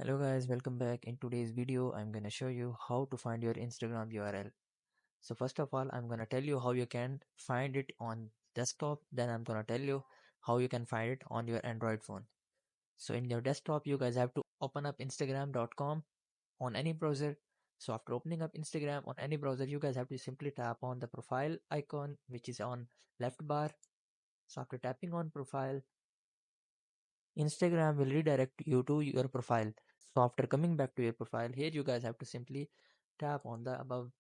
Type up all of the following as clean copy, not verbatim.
Hello guys, welcome back. In today's video, I'm gonna show you how to find your Instagram URL. So first of all, I'm gonna tell you how you can find it on desktop. Then I'm gonna tell you how you can find it on your Android phone. So in your desktop, you guys have to open up Instagram.com on any browser. So after opening up Instagram on any browser, you guys have to simply tap on the profile icon, which is on left bar. So after tapping on profile, Instagram will redirect you to your profile. So after coming back to your profile, here you guys have to simply tap on the above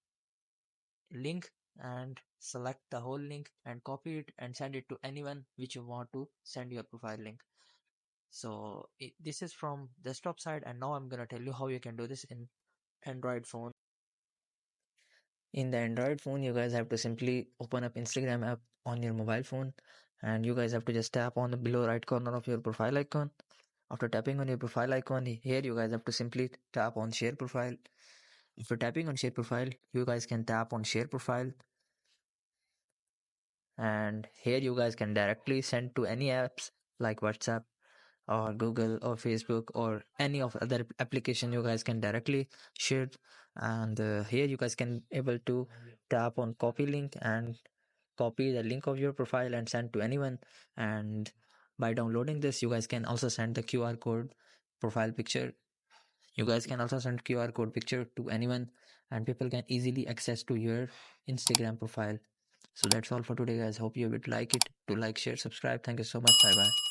link and select the whole link and copy it and send it to anyone which you want to send your profile link. So this is from desktop side, and now I'm gonna tell you how you can do this in Android phone. In the Android phone, you guys have to simply open up Instagram app on your mobile phone, and you guys have to just tap on the below right corner of your profile icon. After tapping on your profile icon, here you guys have to simply tap on share profile. After tapping on share profile, you guys can tap on share profile, and here you guys can directly send to any apps like WhatsApp or Google or Facebook or any of other application. You guys can directly share, and here you guys can able to tap on copy link and copy the link of your profile and send to anyone. And by downloading this, you guys can also send the QR code profile picture. You guys can also send QR code picture to anyone, and people can easily access to your Instagram profile. So that's all for today, guys. Hope you would like it. To like, share, subscribe. Thank you so much. Bye bye.